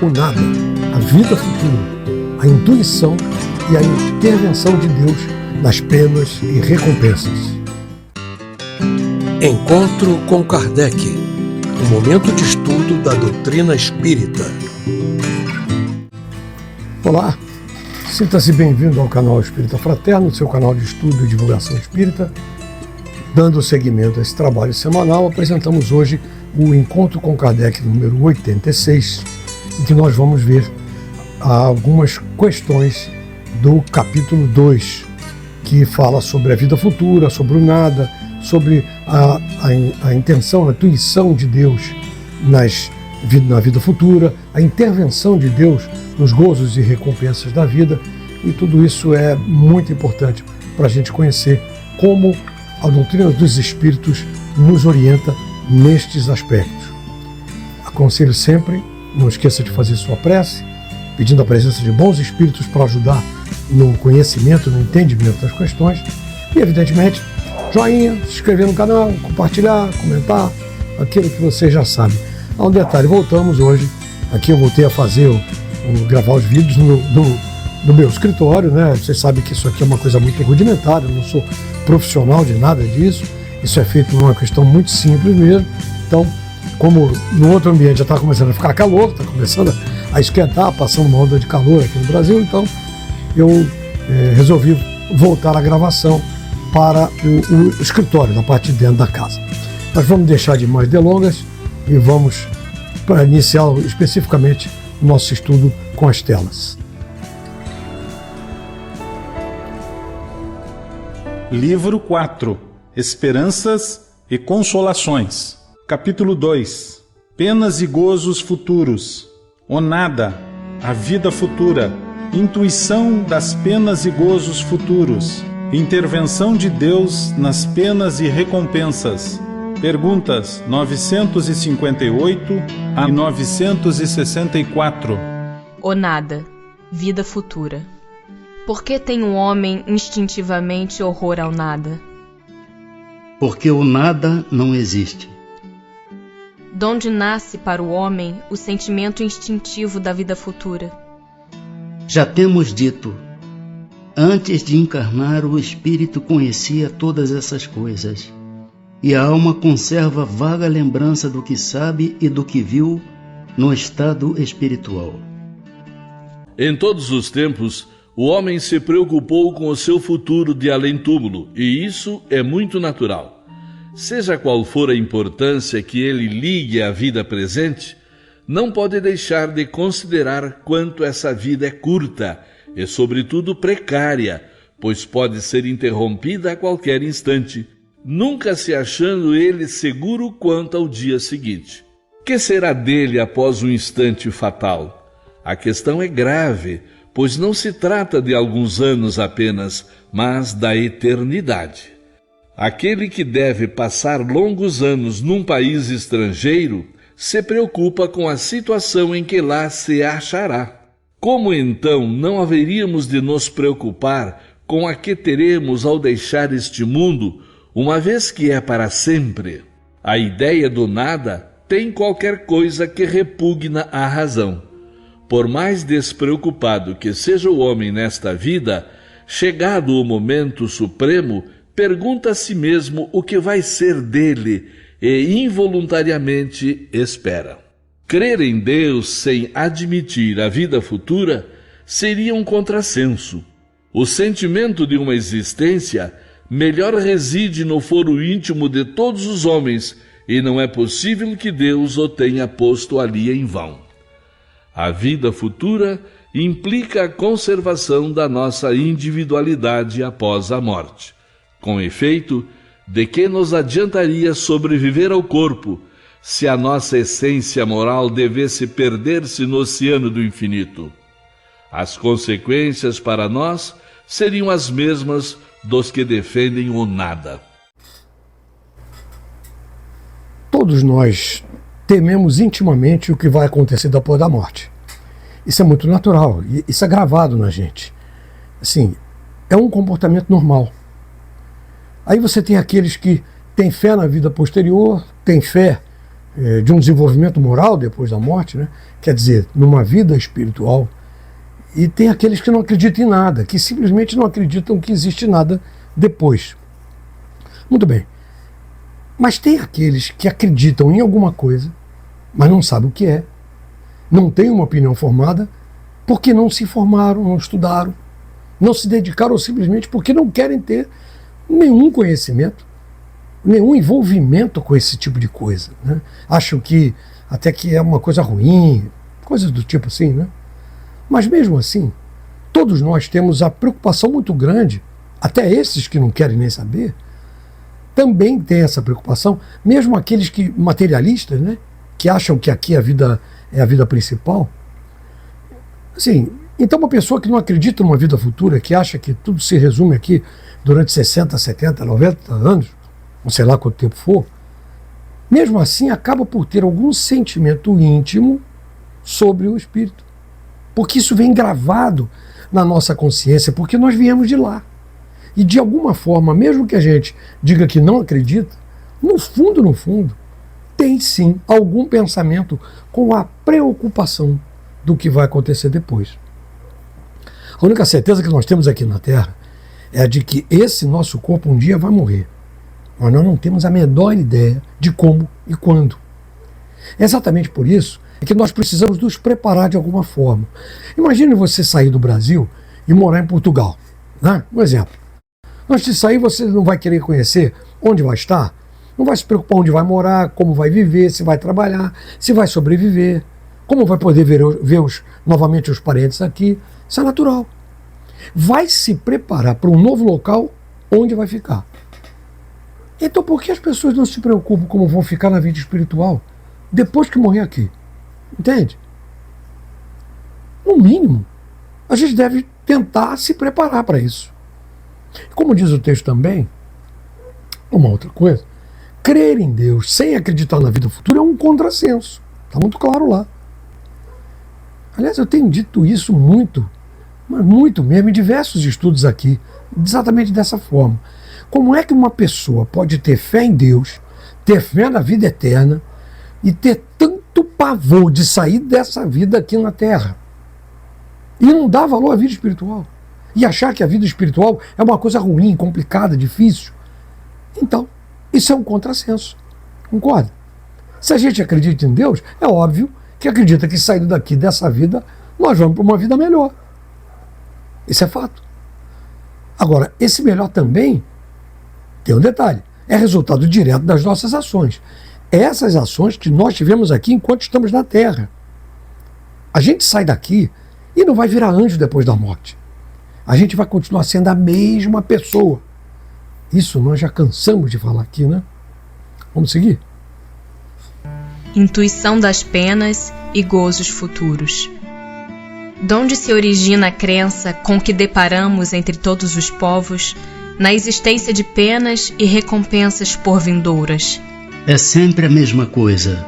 o nada, a vida futura, a intuição e a intervenção de Deus nas penas e recompensas. Encontro com Kardec, um momento de estudo da doutrina espírita. Olá, sinta-se bem-vindo ao canal Espírita Fraterno, seu canal de estudo e divulgação espírita. Dando seguimento a esse trabalho semanal, apresentamos hoje o Encontro com Kardec número 86, em que nós vamos ver algumas questões do capítulo 2, que fala sobre a vida futura, sobre o nada, sobre a intenção, a intuição de Deus na vida futura, a intervenção de Deus nos gozos e recompensas da vida, e tudo isso é muito importante para a gente conhecer como a doutrina dos Espíritos nos orienta nestes aspectos. Aconselho sempre, não esqueça de fazer sua prece, pedindo a presença de bons espíritos para ajudar no conhecimento, no entendimento das questões, e evidentemente, joinha, se inscrever no canal, compartilhar, comentar, aquilo que você já sabe. Há um detalhe, voltamos hoje, aqui eu voltei a fazer, gravar os vídeos no meu escritório, né? Vocês sabem que isso aqui é uma coisa muito rudimentar, eu não sou profissional de nada disso, isso é feito numa questão muito simples mesmo. Então, como no outro ambiente já está começando a ficar calor, está começando a esquentar, passando uma onda de calor aqui no Brasil, então eu resolvi voltar à gravação para o escritório, na parte de dentro da casa. Mas vamos deixar de mais delongas e vamos para iniciar especificamente o nosso estudo com as telas. Livro 4. Esperanças e Consolações. Capítulo 2. Penas e gozos futuros. O nada, a vida futura. Intuição das penas e gozos futuros. Intervenção de Deus nas penas e recompensas. Perguntas 958 a 964. O nada, vida futura. Por que tem o homem instintivamente horror ao nada? Porque o nada não existe. Donde nasce para o homem o sentimento instintivo da vida futura? Já temos dito, antes de encarnar o espírito conhecia todas essas coisas, e a alma conserva vaga lembrança do que sabe e do que viu no estado espiritual. Em todos os tempos, o homem se preocupou com o seu futuro de além-túmulo, e isso é muito natural. Seja qual for a importância que ele ligue à vida presente, não pode deixar de considerar quanto essa vida é curta e, sobretudo, precária, pois pode ser interrompida a qualquer instante, nunca se achando ele seguro quanto ao dia seguinte. Que será dele após o instante fatal? A questão é grave, pois não se trata de alguns anos apenas, mas da eternidade. Aquele que deve passar longos anos num país estrangeiro se preocupa com a situação em que lá se achará. Como então não haveríamos de nos preocupar com a que teremos ao deixar este mundo, uma vez que é para sempre? A ideia do nada tem qualquer coisa que repugna à razão. Por mais despreocupado que seja o homem nesta vida, chegado o momento supremo, pergunta a si mesmo o que vai ser dele e involuntariamente espera. Crer em Deus sem admitir a vida futura seria um contrassenso. O sentimento de uma existência melhor reside no foro íntimo de todos os homens e não é possível que Deus o tenha posto ali em vão. A vida futura implica a conservação da nossa individualidade após a morte. Com efeito, de que nos adiantaria sobreviver ao corpo, se a nossa essência moral devesse perder-se no oceano do infinito? As consequências para nós seriam as mesmas dos que defendem o nada. Todos nós tememos intimamente o que vai acontecer depois da morte. Isso é muito natural, isso é gravado na gente. Assim, é um comportamento normal. Aí você tem aqueles que têm fé na vida posterior, têm fé de um desenvolvimento moral depois da morte, né? Quer dizer, numa vida espiritual. E tem aqueles que não acreditam em nada, que simplesmente não acreditam que existe nada depois. Muito bem. Mas tem aqueles que acreditam em alguma coisa, mas não sabem o que é, não têm uma opinião formada, porque não se formaram, não estudaram, não se dedicaram, ou simplesmente porque não querem ter nenhum conhecimento, nenhum envolvimento com esse tipo de coisa, né? Acham que até que é uma coisa ruim, coisas do tipo assim, né? Mas mesmo assim, todos nós temos a preocupação muito grande, até esses que não querem nem saber, também têm essa preocupação, mesmo aqueles que materialistas, né, que acham que aqui a vida é a vida principal. Assim, então uma pessoa que não acredita numa vida futura, que acha que tudo se resume aqui durante 60, 70, 90 anos, não sei lá quanto tempo for, mesmo assim acaba por ter algum sentimento íntimo sobre o espírito. Porque isso vem gravado na nossa consciência, porque nós viemos de lá. E de alguma forma, mesmo que a gente diga que não acredita, no fundo, tem sim algum pensamento com a preocupação do que vai acontecer depois. A única certeza que nós temos aqui na Terra é a de que esse nosso corpo um dia vai morrer. Mas nós não temos a menor ideia de como e quando. É exatamente por isso que nós precisamos nos preparar de alguma forma. Imagine você sair do Brasil e morar em Portugal, né? Um exemplo. Antes de sair, você não vai querer conhecer onde vai estar, não vai se preocupar onde vai morar, como vai viver, se vai trabalhar, se vai sobreviver, como vai poder ver novamente os parentes aqui. Isso é natural. Vai se preparar para um novo local onde vai ficar. Então por que as pessoas não se preocupam como vão ficar na vida espiritual depois que morrer aqui? Entende? No mínimo, a gente deve tentar se preparar para isso. Como diz o texto também, uma outra coisa, crer em Deus sem acreditar na vida futura é um contrassenso. Está muito claro lá. Aliás, eu tenho dito isso muito, mas muito mesmo, em diversos estudos aqui, exatamente dessa forma. Como é que uma pessoa pode ter fé em Deus, ter fé na vida eterna e ter tanto pavor de sair dessa vida aqui na Terra e não dar valor à vida espiritual? E achar que a vida espiritual é uma coisa ruim, complicada, difícil? Então, isso é um contrassenso. Concorda? Se a gente acredita em Deus, é óbvio que acredita que saindo daqui dessa vida, nós vamos para uma vida melhor. Isso é fato. Agora, esse melhor também tem um detalhe. É resultado direto das nossas ações. Essas ações que nós tivemos aqui enquanto estamos na Terra. A gente sai daqui e não vai virar anjo depois da morte. A gente vai continuar sendo a mesma pessoa. Isso nós já cansamos de falar aqui, né? Vamos seguir? Intuição das penas e gozos futuros. Donde se origina a crença com que deparamos entre todos os povos na existência de penas e recompensas por vindouras? É sempre a mesma coisa.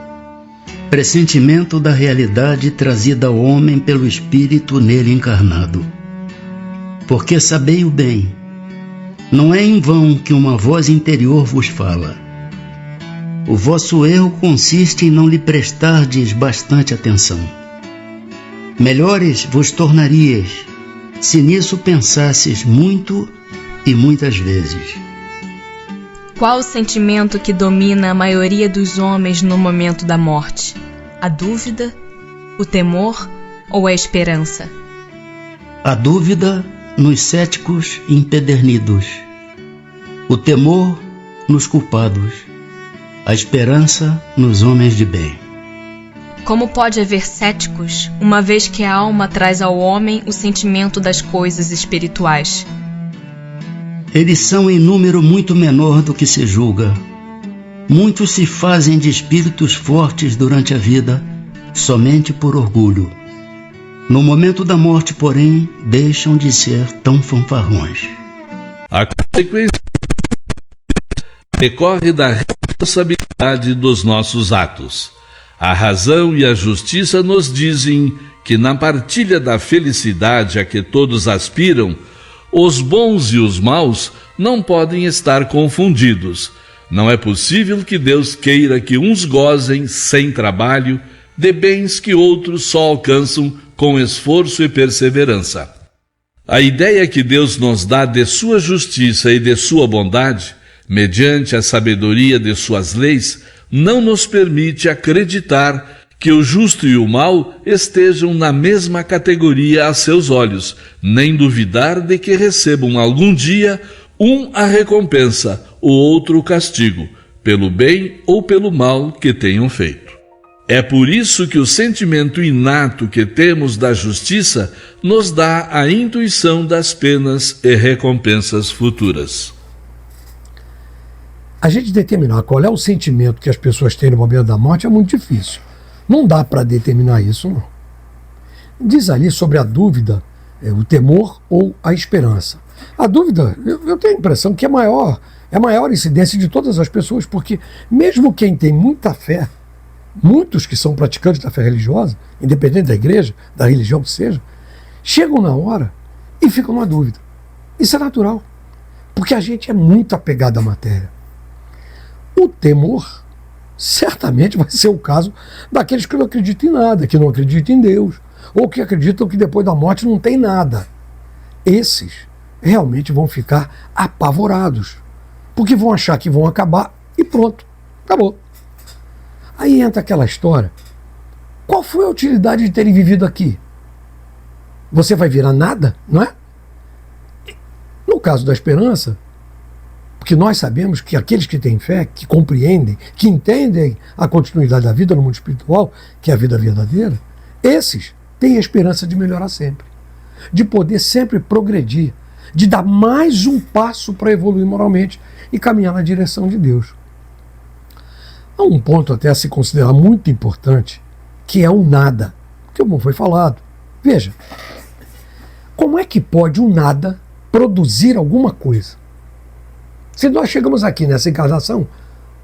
Pressentimento da realidade trazida ao homem pelo espírito nele encarnado. Porque sabei o bem, não é em vão que uma voz interior vos fala. O vosso erro consiste em não lhe prestardes bastante atenção. Melhores vos tornarias, se nisso pensasses muito e muitas vezes. Qual o sentimento que domina a maioria dos homens no momento da morte? A dúvida, o temor ou a esperança? A dúvida nos céticos empedernidos, o temor nos culpados, a esperança nos homens de bem. Como pode haver céticos, uma vez que a alma traz ao homem o sentimento das coisas espirituais? Eles são em número muito menor do que se julga. Muitos se fazem de espíritos fortes durante a vida, somente por orgulho. No momento da morte, porém, deixam de ser tão fanfarrões. A consequência decorre da responsabilidade dos nossos atos. A razão e a justiça nos dizem que na partilha da felicidade a que todos aspiram, os bons e os maus não podem estar confundidos, Não é possível que Deus queira que uns gozem sem trabalho de bens que outros só alcançam com esforço e perseverança. A ideia que Deus nos dá de sua justiça e de sua bondade, mediante a sabedoria de suas leis, não nos permite acreditar que o justo e o mal estejam na mesma categoria a seus olhos, nem duvidar de que recebam algum dia um a recompensa, o outro o castigo, pelo bem ou pelo mal que tenham feito. É por isso que o sentimento inato que temos da justiça nos dá a intuição das penas e recompensas futuras. A gente determinar qual é o sentimento que as pessoas têm no momento da morte é muito difícil. Não dá para determinar isso, não. Diz ali sobre a dúvida, o temor ou a esperança. A dúvida, eu tenho a impressão que é a maior incidência de todas as pessoas, porque mesmo quem tem muita fé, muitos que são praticantes da fé religiosa, independente da igreja, da religião que seja, chegam na hora e ficam na dúvida. Isso é natural, porque a gente é muito apegado à matéria. O temor certamente vai ser o caso daqueles que não acreditam em nada, que não acreditam em Deus, ou que acreditam que depois da morte não tem nada. Esses realmente vão ficar apavorados, porque vão achar que vão acabar e pronto, acabou. Aí entra aquela história: qual foi a utilidade de terem vivido aqui? Você vai virar nada, não é? No caso da esperança, porque nós sabemos que aqueles que têm fé, que compreendem, que entendem a continuidade da vida no mundo espiritual, que é a vida verdadeira, esses têm a esperança de melhorar sempre, de poder sempre progredir, de dar mais um passo para evoluir moralmente e caminhar na direção de Deus. Há um ponto até a se considerar muito importante, que é o nada, que como foi falado. Veja, como é que pode o nada produzir alguma coisa? Se nós chegamos aqui nessa encarnação,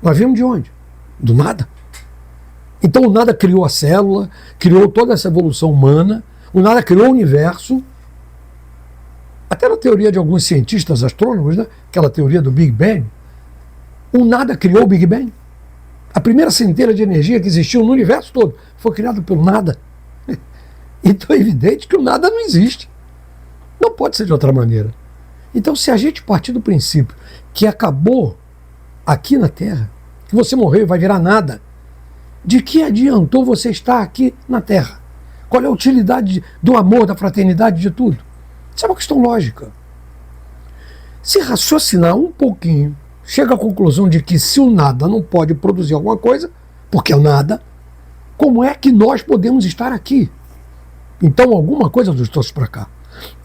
nós viemos de onde? Do nada. Então o nada criou a célula, criou toda essa evolução humana, o nada criou o universo. Até na teoria de alguns cientistas astrônomos, né? Aquela teoria do Big Bang, o nada criou o Big Bang. A primeira centelha de energia que existiu no universo todo foi criada pelo nada. Então é evidente que o nada não existe. Não pode ser de outra maneira. Então, se a gente partir do princípio que acabou aqui na Terra, que você morreu e vai virar nada, de que adiantou você estar aqui na Terra? Qual é a utilidade do amor, da fraternidade, de tudo? Isso é uma questão lógica. Se raciocinar um pouquinho, chega à conclusão de que se o nada não pode produzir alguma coisa, porque é o nada, como é que nós podemos estar aqui? Então alguma coisa nos trouxe para cá.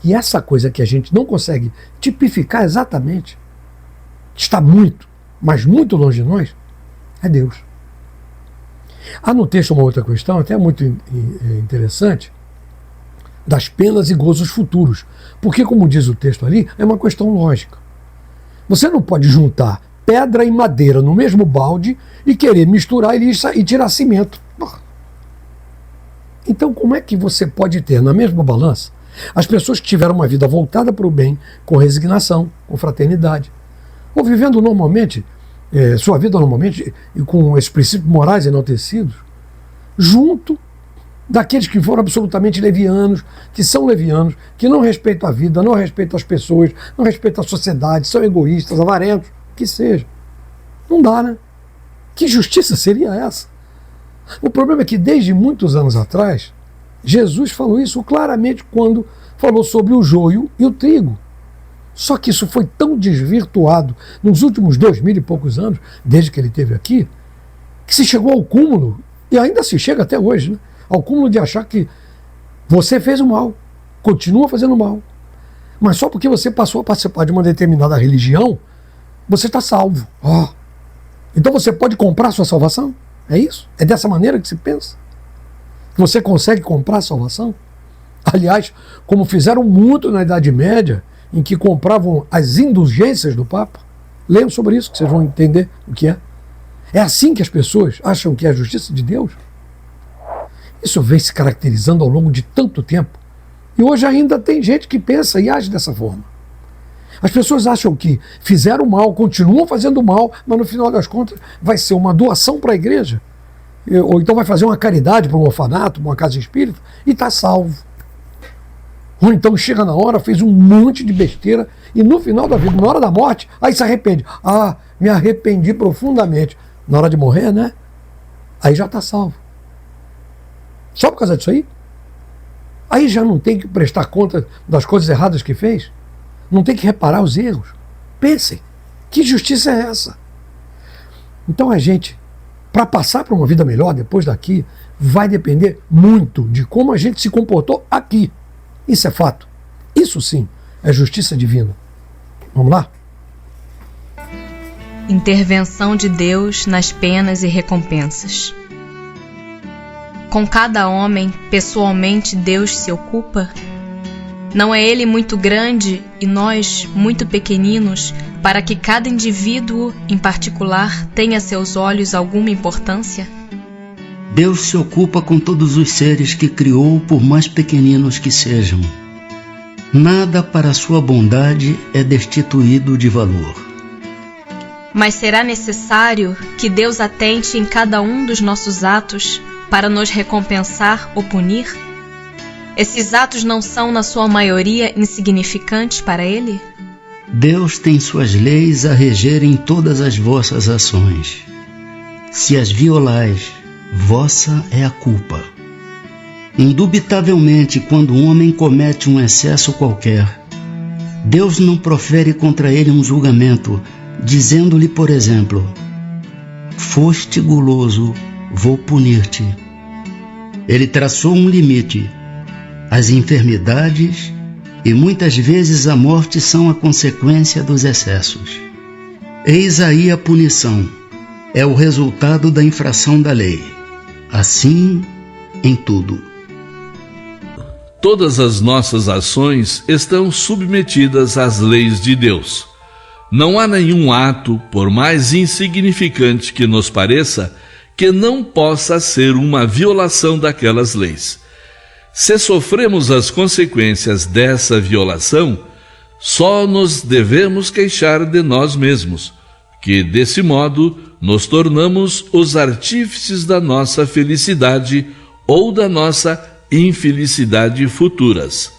E essa coisa que a gente não consegue tipificar exatamente, está muito, mas muito longe de nós, é Deus. Há no texto uma outra questão, até muito interessante, das penas e gozos futuros. Porque, como diz o texto ali, é uma questão lógica. Você não pode juntar pedra e madeira no mesmo balde e querer misturar e tirar cimento. Então, como é que você pode ter na mesma balança as pessoas que tiveram uma vida voltada para o bem, com resignação, com fraternidade, ou vivendo normalmente, sua vida normalmente, e com esses princípios morais enaltecidos, junto daqueles que foram absolutamente levianos, que são levianos, que não respeitam a vida, não respeitam as pessoas, não respeitam a sociedade, são egoístas, avarentos, que seja. Não dá, né? Que justiça seria essa? O problema é que desde muitos anos atrás, Jesus falou isso claramente quando falou sobre o joio e o trigo. Só que isso foi tão desvirtuado nos últimos 2000 e poucos anos, desde que ele esteve aqui, que se chegou ao cúmulo, e ainda se chega até hoje, né? Ao cúmulo de achar que você fez o mal, continua fazendo mal, mas só porque você passou a participar de uma determinada religião, você está salvo. Então você pode comprar a sua salvação? É isso? É dessa maneira que se pensa? Você consegue comprar a salvação? Aliás, como fizeram muito na Idade Média, em que compravam as indulgências do Papa. Leiam sobre isso, que vocês vão entender o que é. É assim que as pessoas acham que é a justiça de Deus? Isso vem se caracterizando ao longo de tanto tempo. E hoje ainda tem gente que pensa e age dessa forma. As pessoas acham que fizeram mal, continuam fazendo mal, mas no final das contas vai ser uma doação para a igreja. Ou então vai fazer uma caridade para um orfanato, uma casa espírita, e está salvo. Ou então chega na hora, fez um monte de besteira, e no final da vida, na hora da morte, aí se arrepende. Ah, me arrependi profundamente. Na hora de morrer, né? Aí já está salvo. Só por causa disso aí? Aí já não tem que prestar conta das coisas erradas que fez? Não tem que reparar os erros? Pensem, que justiça é essa? Então a gente, para passar para uma vida melhor depois daqui, vai depender muito de como a gente se comportou aqui. Isso é fato. Isso sim é justiça divina. Vamos lá? Intervenção de Deus nas penas e recompensas. Com cada homem, pessoalmente, Deus se ocupa? Não é Ele muito grande e nós muito pequeninos para que cada indivíduo, em particular, tenha a seus olhos alguma importância? Deus se ocupa com todos os seres que criou, por mais pequeninos que sejam. Nada para sua bondade é destituído de valor. Mas será necessário que Deus atente em cada um dos nossos atos para nos recompensar ou punir? Esses atos não são, na sua maioria, insignificantes para Ele? Deus tem suas leis a regerem todas as vossas ações. Se as violais, vossa é a culpa. Indubitavelmente, quando um homem comete um excesso qualquer, Deus não profere contra ele um julgamento, dizendo-lhe, por exemplo, foste guloso, vou punir-te. Ele traçou um limite. As enfermidades e muitas vezes a morte são a consequência dos excessos. Eis aí a punição. É o resultado da infração da lei. Assim, em tudo. Todas as nossas ações estão submetidas às leis de Deus. Não há nenhum ato, por mais insignificante que nos pareça, que não possa ser uma violação daquelas leis. Se sofremos as consequências dessa violação, só nos devemos queixar de nós mesmos, que desse modo nos tornamos os artífices da nossa felicidade ou da nossa infelicidade futuras.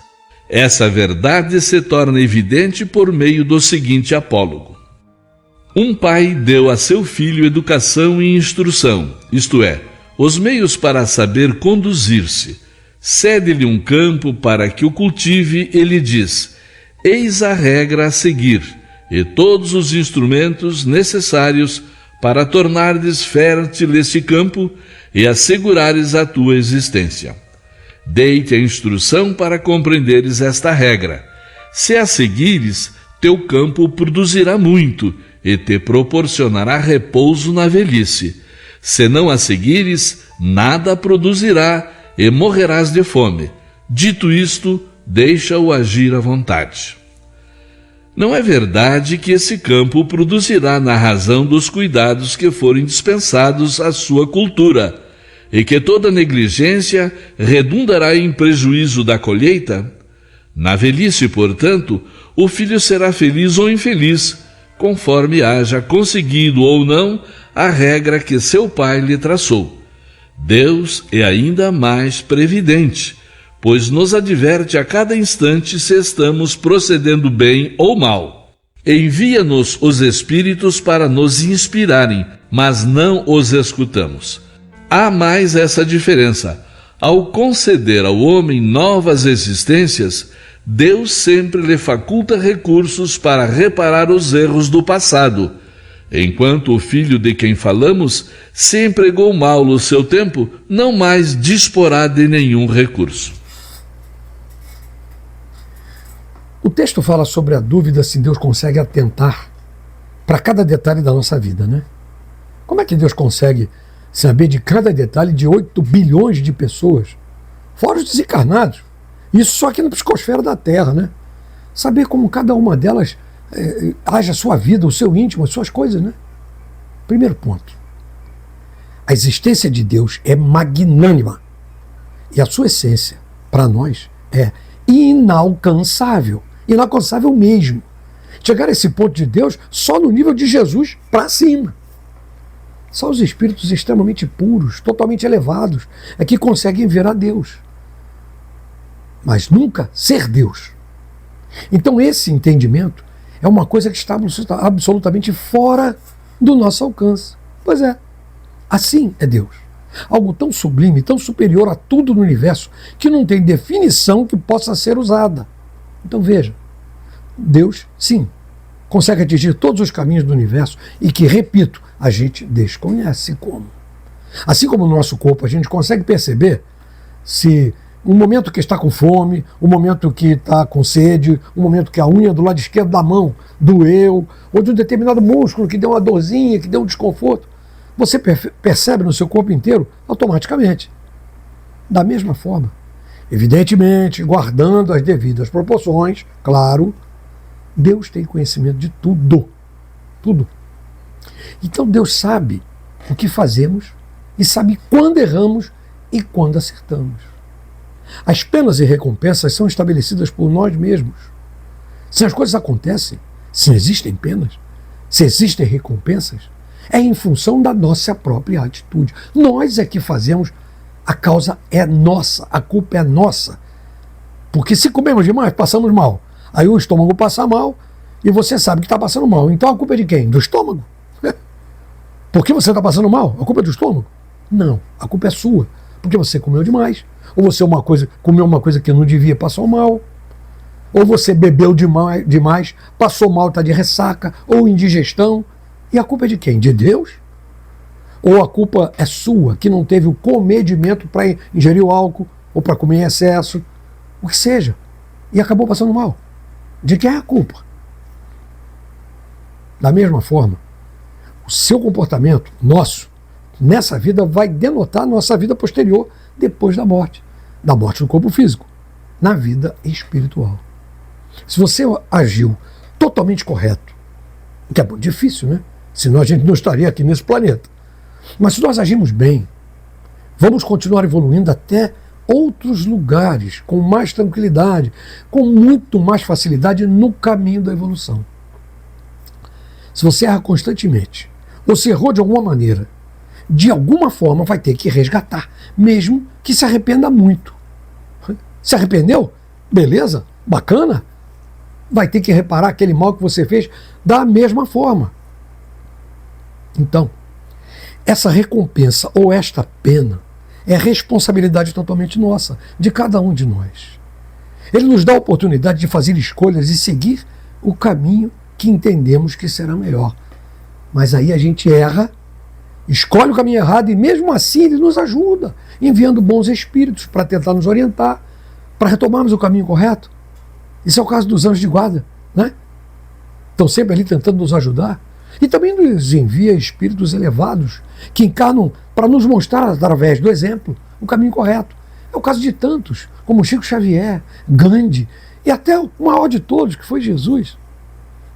Essa verdade se torna evidente por meio do seguinte apólogo. Um pai deu a seu filho educação e instrução, isto é, os meios para saber conduzir-se. Cede-lhe um campo para que o cultive e lhe diz: eis a regra a seguir e todos os instrumentos necessários para tornares fértil este campo e assegurares a tua existência. Dei-te a instrução para compreenderes esta regra. Se a seguires, teu campo produzirá muito e te proporcionará repouso na velhice. Se não a seguires, nada produzirá e morrerás de fome. Dito isto, deixa-o agir à vontade. Não é verdade que esse campo produzirá na razão dos cuidados que forem dispensados à sua cultura, e que toda negligência redundará em prejuízo da colheita? Na velhice, portanto, o filho será feliz ou infeliz, conforme haja conseguido ou não a regra que seu pai lhe traçou. Deus é ainda mais previdente, pois nos adverte a cada instante se estamos procedendo bem ou mal. Envia-nos os Espíritos para nos inspirarem, mas não os escutamos. Há mais essa diferença. Ao conceder ao homem novas existências, Deus sempre lhe faculta recursos para reparar os erros do passado, enquanto o filho de quem falamos, se empregou mal o seu tempo, não mais disporá de nenhum recurso. O texto fala sobre a dúvida se Deus consegue atentar para cada detalhe da nossa vida, né? Como é que Deus consegue saber de cada detalhe de 8 bilhões de pessoas, fora os desencarnados? Isso só aqui na psicosfera da Terra, né? Saber como cada uma delas age a sua vida, o seu íntimo, as suas coisas, né? Primeiro ponto. A existência de Deus é magnânima e a sua essência, para nós, é inalcançável. Inalcançável mesmo. chegar a esse ponto de Deus só no nível de Jesus para cima. Só os espíritos extremamente puros, totalmente elevados, é que conseguem ver a Deus. Mas nunca ser Deus. Então esse entendimento é uma coisa que está absolutamente fora do nosso alcance. Pois é, assim é Deus. Algo tão sublime, tão superior a tudo no universo, que não tem definição que possa ser usada. Então veja, Deus, sim, consegue atingir todos os caminhos do universo e que, repito, a gente desconhece como. Assim como no nosso corpo a gente consegue perceber se um momento que está com fome, um momento que está com sede, um momento que a unha do lado esquerdo da mão doeu, ou de um determinado músculo que deu uma dorzinha, que deu um desconforto, você percebe no seu corpo inteiro automaticamente. Da mesma forma, evidentemente, guardando as devidas proporções, claro, Deus tem conhecimento de tudo. Tudo. Então Deus sabe o que fazemos e sabe quando erramos e quando acertamos. As penas e recompensas são estabelecidas por nós mesmos. Se as coisas acontecem, se existem penas, se existem recompensas, é em função da nossa própria atitude. Nós é que fazemos, a causa é nossa, a culpa é nossa. Porque se comemos demais, passamos mal. Aí o estômago passa mal e você sabe que está passando mal. Então a culpa é de quem? Do estômago. Por que você está passando mal? A culpa é do estômago? Não, a culpa é sua. Porque você comeu demais. Ou você comeu uma coisa que não devia, passou mal. Ou você bebeu demais, passou mal, está de ressaca, ou indigestão. E a culpa é de quem? De Deus? Ou a culpa é sua, que não teve o comedimento para ingerir o álcool, ou para comer em excesso, o que seja, e acabou passando mal? De quem é a culpa? Da mesma forma, o seu comportamento, nosso, nessa vida vai denotar a nossa vida posterior, depois da morte do corpo físico, na vida espiritual. Se você agiu totalmente correto, o que é muito difícil, né? Senão a gente não estaria aqui nesse planeta. Mas se nós agimos bem, vamos continuar evoluindo até outros lugares, com mais tranquilidade, com muito mais facilidade no caminho da evolução. Se você erra constantemente, ou se errou de alguma maneira, de alguma forma vai ter que resgatar, mesmo que se arrependa muito. Se arrependeu? Beleza, bacana. Vai ter que reparar aquele mal que você fez da mesma forma. Então, essa recompensa ou esta pena é responsabilidade totalmente nossa, de cada um de nós. Ele nos dá a oportunidade de fazer escolhas e seguir o caminho que entendemos que será melhor. Mas aí a gente erra, escolhe o caminho errado e mesmo assim ele nos ajuda, enviando bons espíritos para tentar nos orientar, para retomarmos o caminho correto. Isso é o caso dos anjos de guarda, né? Estão sempre ali tentando nos ajudar. E também nos envia espíritos elevados que encarnam para nos mostrar, através do exemplo, o caminho correto. É o caso de tantos, como Chico Xavier, Gandhi e até o maior de todos, que foi Jesus.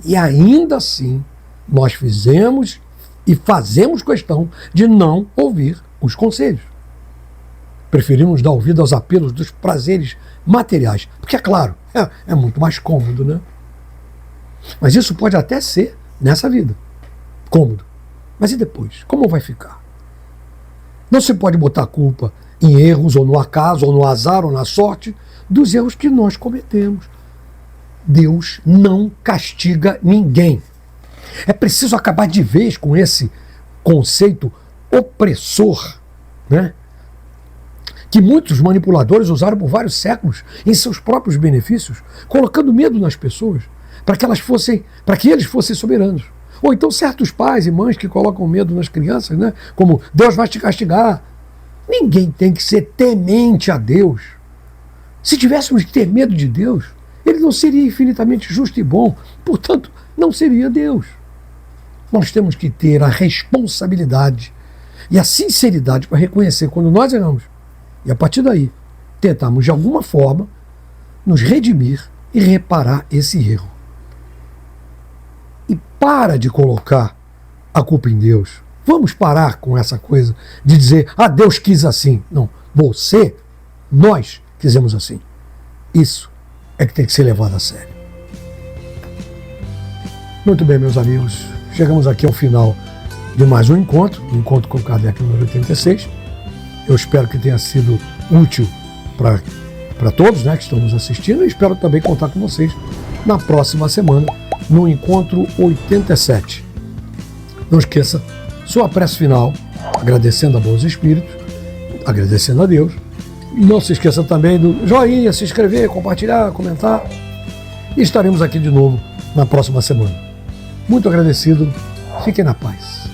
E ainda assim, nós fizemos e fazemos questão de não ouvir os conselhos. Preferimos dar ouvido aos apelos dos prazeres materiais, porque, é claro, é muito mais cômodo, né? Mas isso pode até ser nessa vida. Cômodo. Mas e depois? Como vai ficar? Não se pode botar a culpa em erros, ou no acaso, ou no azar, ou na sorte, dos erros que nós cometemos. Deus não castiga ninguém. É preciso acabar de vez com esse conceito opressor, né? Que muitos manipuladores usaram por vários séculos em seus próprios benefícios, colocando medo nas pessoas, para que eles fossem soberanos. Ou então certos pais e mães que colocam medo nas crianças, né? Como Deus vai te castigar. Ninguém tem que ser temente a Deus. Se tivéssemos que ter medo de Deus, ele não seria infinitamente justo e bom, portanto, não seria Deus. Nós temos que ter a responsabilidade e a sinceridade para reconhecer quando nós erramos. E a partir daí, tentarmos de alguma forma nos redimir e reparar esse erro. E para de colocar a culpa em Deus. Vamos parar com essa coisa de dizer, Deus quis assim. Não, nós quisemos assim. Isso é que tem que ser levado a sério. Muito bem, meus amigos, chegamos aqui ao final de mais um encontro com Kardec número 86. Eu espero que tenha sido útil para todos, né, que estão nos assistindo, e espero também contar com vocês na próxima semana, no encontro 87. Não esqueça sua prece final, agradecendo a bons espíritos, agradecendo a Deus. E não se esqueça também do joinha, se inscrever, compartilhar, comentar. E estaremos aqui de novo na próxima semana. Muito agradecido. Fiquem na paz.